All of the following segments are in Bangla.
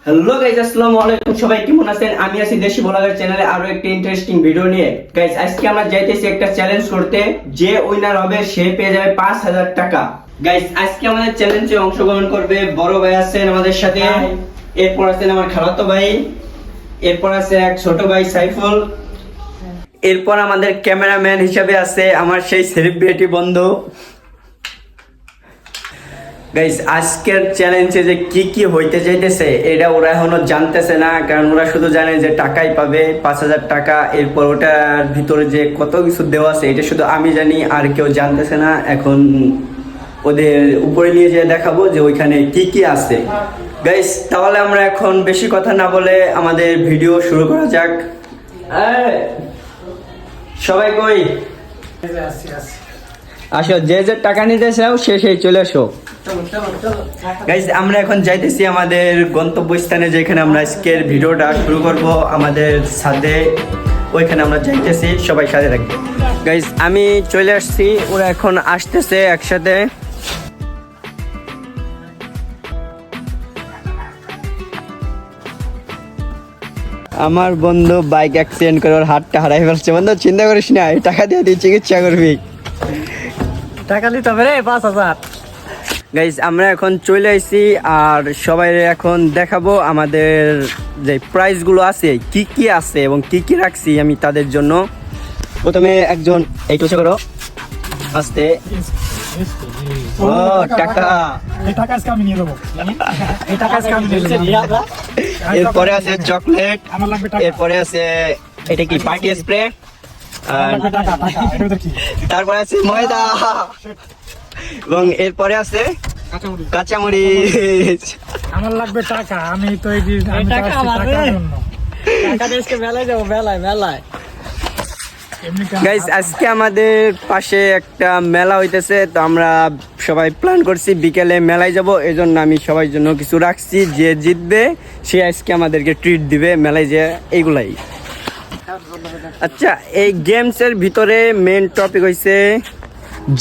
হ্যালো গাইস, আসসালামু আলাইকুম। সবাই কেমন আছেন? আমি আছি দেশি ব্লগার চ্যানেলে আরো একটা ইন্টারেস্টিং ভিডিও নিয়ে। গাইস, আজকে আমরা যাইতেছি একটা চ্যালেঞ্জ করতে। যে উইনার হবে সে পেয়ে যাবে 5000 টাকা। গাইস, আজকে আমাদের চ্যালেঞ্জে অংশগ্রহণ করবে বড় ভাই আছেন আমাদের সাথে, এরপর আছেন আমার খালাতো ভাই, এরপর আছে এক ছোট ভাই সাইফুল, এরপর আমাদের ক্যামেরাম্যান হিসেবে আছে আমার সেই সেলিব্রিটি বন্ধু। গাইস, আজকের চ্যালেঞ্জে যে কি কি হইতে চাইতেছে এটা ওরা এখনো জানতেছে না, কারণ ওরা শুধু জানে যে টাকাই পাবে 5000 টাকা। এরপর ওটার ভিতরে যে কত কিছু দেওয়া আছে এটা শুধু আমি জানি, আর কেউ জানতেছে না। এখন ওদের উপরে নিয়ে যেয়ে দেখাবো যে ওইখানে কি কি আছে। গাইস, তাহলে আমরা এখন বেশি কথা না বলে আমাদের ভিডিও শুরু করা যাক। সবাই কই আসো, যে যে টাকা নিতে চাও সে সেই চলে আসো। গাইস, আমরা এখন যাইতেছি আমাদের গন্তব্যস্থানে, যেখানে আমরা আজকের ভিডিওটা শুরু করব আমাদের সাথে। ওইখানে আমরা যাইতেছি, সবাই সাথে থাকবে। গাইস, আমি চলে আসছি, ওরা এখন আসতেছে একসাথে। আমার বন্ধু বাইক অ্যাক্সিডেন্ট করে ওর হাতটা হারাই ফেলছে। বন্ধু, চিন্তা করিস না, এই টাকা দিয়ে তুই চিকিৎসা করবি। টাকা দিতে হবে রে 5000। গাইস, আমরা এখন চলে আসছি আর সবাই এখন দেখাবো আমাদের যে প্রাইজগুলো আছে কি কি আছে এবং কি কি রাখছি আমি তাদের জন্য। প্রথমে একজন এই টুসে করো আস্তে। ও টাকা, এই টাকা আজকে আমি নিয়ে দেবো। এই টাকা আজকে আমি নিয়ে দেবো। এরপরে আছে চকলেট, আমার লাগবে টাকা। এরপরে আছে এটা কি পার্টি স্প্রে, আমার লাগবে টাকা, টাকা। এটা কি? তারপরে আছে ময়দা, এবং এরপরে আছে কাঁচামরিচ। আমার লাগবে টাকা, আমি তো এই যে আমি টাকা টাকার জন্য টাকা দেশকে মেলায় যাব, মেলায়। গাইস, আজকে আমাদের পাশে একটা মেলা হইতেছে, তো আমরা সবাই প্ল্যান করছি বিকেলে মেলায় যাব। এজন্য আমি সবার জন্য কিছু রাখছি, যে জিতবে সে আজকে আমাদেরকে ট্রিট দিবে মেলায় যে। এইগুলাই। আচ্ছা, এই গেমসের ভিতরে মেন টপিক হইছে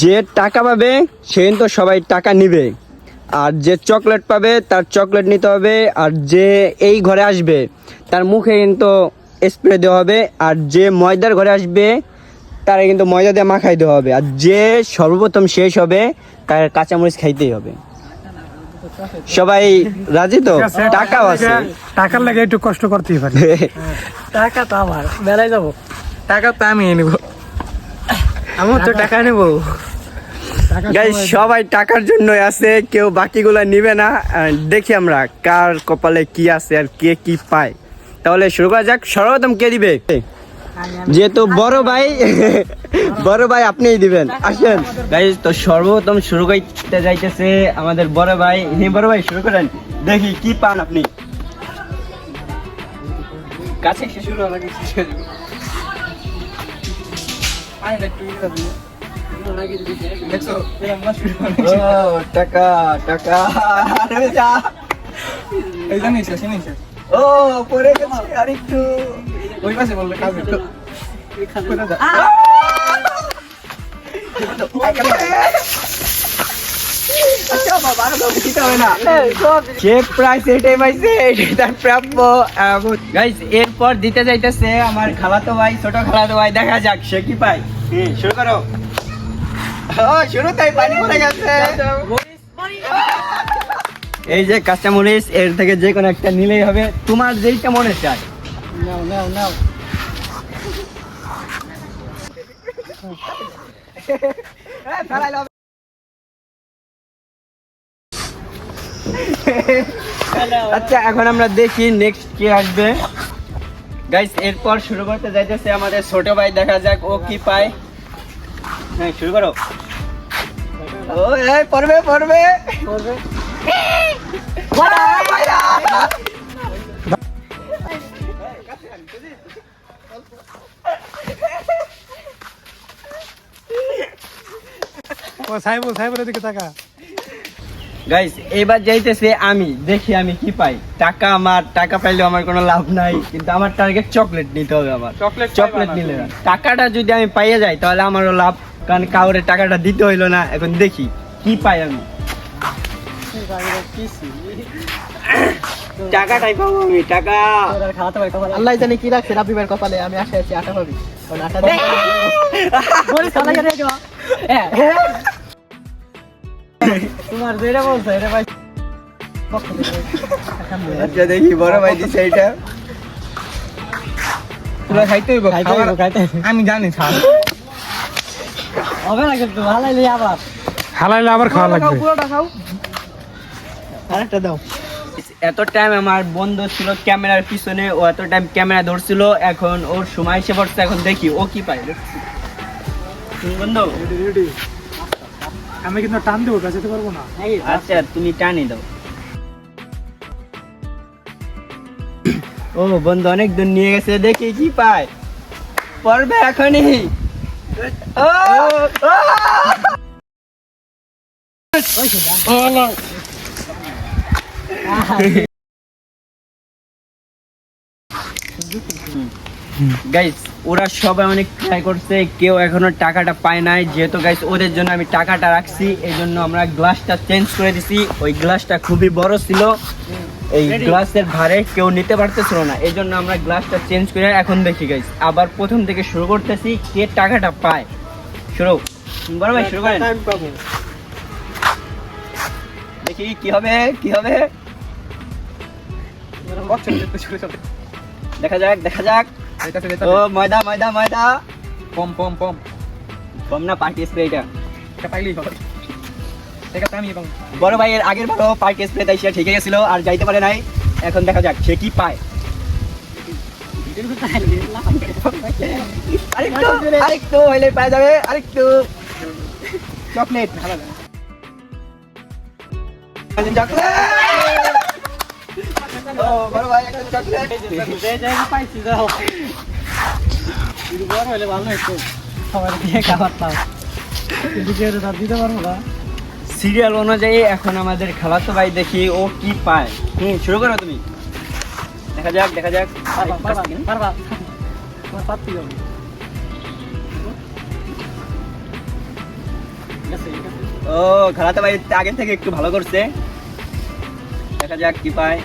যে টাকা পাবে সে কিন্তু সবাই টাকা নিবে, আর যে চকলেট পাবে তার চকলেট নিতে হবে, আর যে এই ঘরে আসবে তার মুখে কিন্তু স্প্রে দেওয়া হবে, আর যে ময়দার ঘরে আসবে তারা কিন্তু ময়দা দিয়ে মাখাই দেওয়া হবে, আর যে সর্বপ্রথম শেষ হবে তার কাঁচামরিচ খাইতেই হবে। সবাই রাজি তো? টাকাও আছে, টাকার লাগে একটু কষ্ট করতেই পারি। টাকা তো আমার, মেলায় যাব, টাকা তো আমি নিব, আমি তো টাকা নেব। গাইস, সবাই টাকার জন্যই আছে, কেউ বাকিগুলা নিবে না। দেখি আমরা কার কপালে কি আছে আর কে কি পায়। তাহলে শুরু করা যাক। সর্বপ্রথম কে দিবে? যেহেতু বড় ভাই আপনিই দিবেন, আসেন। গাইস, তো সর্বপ্রথম শুরু করতে যাইতেছে আমাদের বড় ভাই। বড় ভাই শুরু করেন, দেখি কি পান আপনি। কাছে শুরু হওয়ার আগে টাকা টাকা ও পরে গেছে আরেকটু ওই পাশে বললে কাজ হতো। এরপর দিতে যাইতেছে আমার খালাতো ভাই, ছোট খালাতো ভাই। দেখা যাক সে কি পায়। শুরু করো। শুরুতেই পানি পড়ে গেছে। এই যে কাঁচামরিচ, এর থেকে যে কোনো একটা নিলেই হবে, তোমার যেইটা মনে চায়। নাও। আচ্ছা, এখন আমরা দেখি নেক্সট কে আসবে। গাইস, এরপর শুরু করতে যাইতেছে আমাদের ছোট ভাই। দেখা যাক ও কি পায়। হ্যাঁ, শুরু করো। ও পড়বে সাইবুলের দিকে টাকা। গাইস, এবার যাইতেছে আমি, দেখি আমি কি পাই। টাকা আমার, টাকা পাইলেও আমার কোনো লাভ নাই, কিন্তু আমার টার্গেট চকলেট নিতে হবে। আমার চকলেট নিলে না, টাকাটা যদি আমি পাইয়ে যাই তাহলে আমারও লাভ, কারণ কাউরে টাকাটা দিতে হইলো না, এখন দেখি কি পাই আমি। টাকাটাই পাবো আমি, টাকা। আল্লাহ জানি কি রাখছে রাব্বি ভাইয়ের কপালে, আমি আশা আছি আটা পাবি। কারণ আটা তোমার যেটা বলছো এটা ভাই আচ্ছা দেখি বড় ভাই দিছে এটা। তোরা খাইতে হইব, আমি জানি খাও হবে না কিন্তু হালাইলে আবার খাওয়া লাগবে। পুরোটা খাও, আরেকটা দাও। এত টাইম আমার বন্ধু ছিল ক্যামেরার পিছনে, ও এত টাইম ক্যামেরা ধরছিল, এখন ওর সময় এসে পড়ছে, এখন দেখি ও কি পায়। বন্ধু আমি কিন্তু টান দেবো, বেঁচাতে পারবো না। আচ্ছা তুমি টানি দাও। ও বন্ধু অনেক দূর নিয়ে গেছে, দেখি কি পায়। পড়বে এখনই। ও গাইস ওরা সবাই অনেক ট্রাই করছে, কেউ এখনো টাকাটা পায় নাই। যেহেতু গাইস ওদের জন্য আমি টাকাটা রাখছি, এই জন্য আমরা গ্লাসটা চেঞ্জ করে দিছি। ওই গ্লাসটা খুবই বড় ছিল, এই গ্লাসের ভারে কেউ নিতে পারতেছিল না, এই জন্য আমরা গ্লাসটা চেঞ্জ করে এখন দেখি গাইস আবার প্রথম থেকে শুরু করতেছি, কে টাকাটা পায়। শুরু বড় ভাই, শুরু করেন। দেখি কি হবে, কি হবে, দেখা যাক, দেখা যাক। ও ময়দা ময়দা ময়দা, পম পম পম কম না পার্টি স্প্রে এটা। এটা পাইলেই হবে, এটা আমি এবং বড় ভাইয়ের আগের বারও পার্টি স্প্রে তাই সে ঠিকই গেছিল, আর যাইতে পারে নাই। এখন দেখা যাক সে কি পায়। আরেকটু আরেকটু হইলে পাওয়া যাবে, আরেকটু চকলেট। চকলেট, ও বড় ভাই একটা চকলেট। পাইছি যাও বড় হলে ভালো একটু সবার দিয়ে খাওয়াতাম, কিন্তু কেউ তো দিতে পারবো না। সিরিয়াল অনুযায়ী এখন আমাদের খালাতো ভাই, দেখি ও কি পায়। শুরু করো তুমি, দেখা যাক, দেখা যাক। পারবা তোমার পাচ্ছি যাবে। ও খালাতো ভাই আগের থেকে একটু ভালো করছে, দেখা যাক কি পায়।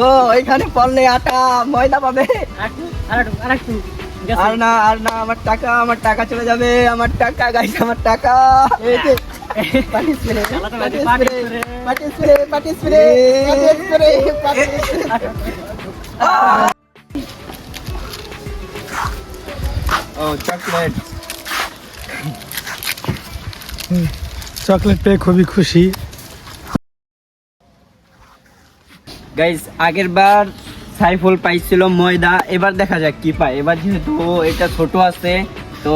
ও এখানে পড়লে আটা ময়দা পাবে। আর না, আর না, আমার টাকা, আমার টাকা চলে যাবে, আমার টাকা গাইস, আমার টাকা। পাটি স্প্রে, পাটি স্প্রে, পাটি স্প্রে, পাটি স্প্রে, পাটি স্প্রে। ও চকলেট, চকলেট পেয়ে খুবই খুশি। গাইস আগের বার সাইফুল পাইছিল ময়দা, এবার দেখা যাক কি পায়। এবার যেহেতু এটা ছোট আছে, তো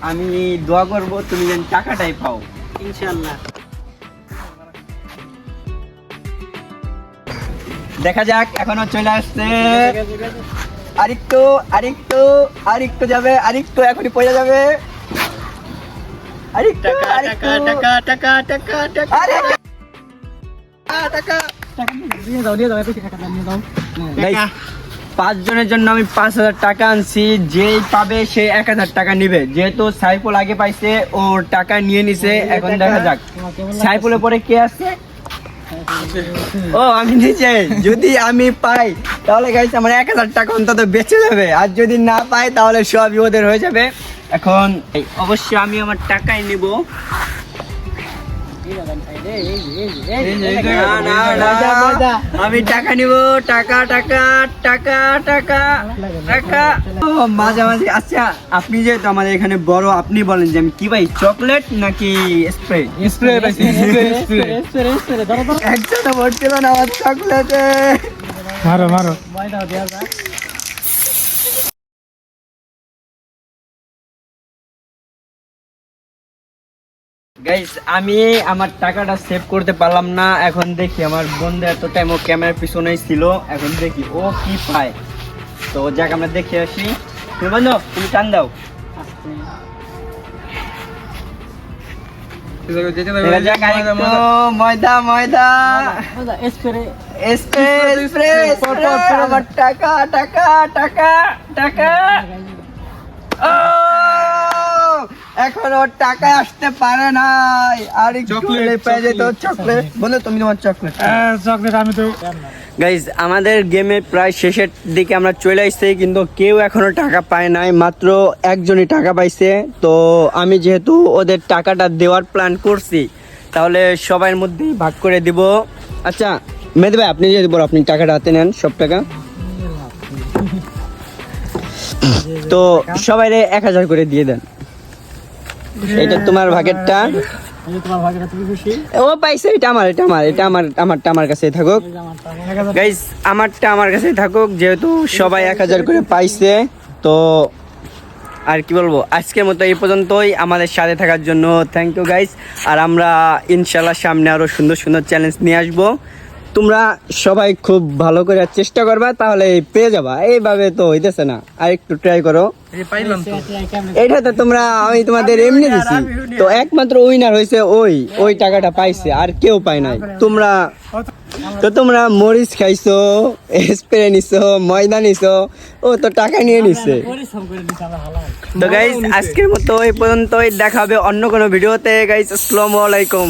আমি দোয়া করব তুমি যেন টাকাটাই পাও ইনশাআল্লাহ। দেখা যাক, এখনো চলে আসছে। আরেকটু আরেকটু আরেকটু যাবে, আরেকটু এখনই পড়ে যাবে। আরেকটু আরেকটু, টাকা টাকা টাকা টাকা টাকা। দিয়ে দাও, দিয়ে দাও, এত টাকা নিয়ে দাও। গাইস 5 জনের জন্য আমি 5000 টাকা আনছি, যেই পাবে সে 1000 টাকা নিবে। যেহেতু সাইফুল আগে পাইছে, ওর টাকা নিয়ে নিছে। এখন দেখা যাক সাইফুলের পরে কে আছে। ও আমি নিচে, যদি আমি পাই তাহলে গাইস আমার 1000 টাকা অন্তত বেঁচে যাবে, আর যদি না পাই তাহলে সবই ওদের হয়ে যাবে। এখন অবশ্যই আমি আমার টাকাই নিব। আমি টাকা নিব, টাকা টাকা টাকা টাকা টাকা। ও মাঝামাঝি। আচ্ছা আপনি যেহেতু আমাদের এখানে বড়, আপনি বলেন যে আমি কি ভাই, চকলেট নাকি স্প্রে? স্প্রে পাইছি, স্প্রে ধরো ধরো। একসাথে ভরছিল না আমার চকলেটে। মারো মারো। ময়দা দেওয়া যায়। গাইস আমি আমার টাকাটা সেভ করতে পারলাম না। এখন দেখি আমার বন্ধু এত টাইম ও ক্যামেরার পিছনেই ছিল, এখন দেখি ও কি পায়। তো যাক আমরা দেখে আসি। তুমি বন্ধু তুমি টান দাও। দেখা যাক আরেকটু। ময়দা ময়দা স্প্রে স্প্রে স্প্রে, আমার টাকা টাকা টাকা টাকা এখনো টাকা আসতে পারে নাই আর চকলেট পেয়ে যেত চকলেট বলে তুমি তোমার চকলেট চকলেট আমি তো গাইজ আমাদের গেমের প্রায় শেষের দিকে আমরা চলে আসছি কিন্তু কেউ এখনো টাকা পায় নাই মাত্র একজনই টাকা পাইছে তো আমি যেহেতু ওদের টাকাটা দেওয়ার প্ল্যান করছি তাহলে সবার মধ্যেই ভাগ করে দিব আচ্ছা মেহেদি ভাই আপনি যদি বড় আপনি টাকাটা হাতে নেন সব টাকা তো সবাই 1000 করে দিয়ে দেন এটা তোমার ভাগেরটা তোমার ভাগটা তুমি খুশি ও পাইছে এটা আমারটা আমার কাছেই থাকুক গাইস আমারটা আমার কাছেই থাকুক যেহেতু সবাই 1000 করে পাইছে তো আর কি বলবো আজকের মতো এই পর্যন্তই আমাদের সাথে থাকার জন্য থ্যাংক ইউ গাইস আর আমরা ইনশাল্লাহ সামনে আরো সুন্দর সুন্দর চ্যালেঞ্জ নিয়ে আসবো তোমরা সবাই খুব ভালো করে চেষ্টা করবা তাহলে পেয়ে যাবা এইভাবে তো হইতেছে না আর একটু ট্রাই করো এই পাইলাম তো এটা তো তোমরা আমি তোমাদের এমনি দিছি তো একমাত্র উইনার হয়েছে ওই টাকাটা পাইছে আর কেউ পায় নাই তোমরা মরিচ খাইছো স্প্রে নিছো ময়দা নিছো ও তো টাকা নিয়ে নিছে তো গাইস আজকের মতো এই পর্যন্তই দেখা হবে অন্য কোনো ভিডিওতে গাইস আসসালামু আলাইকুম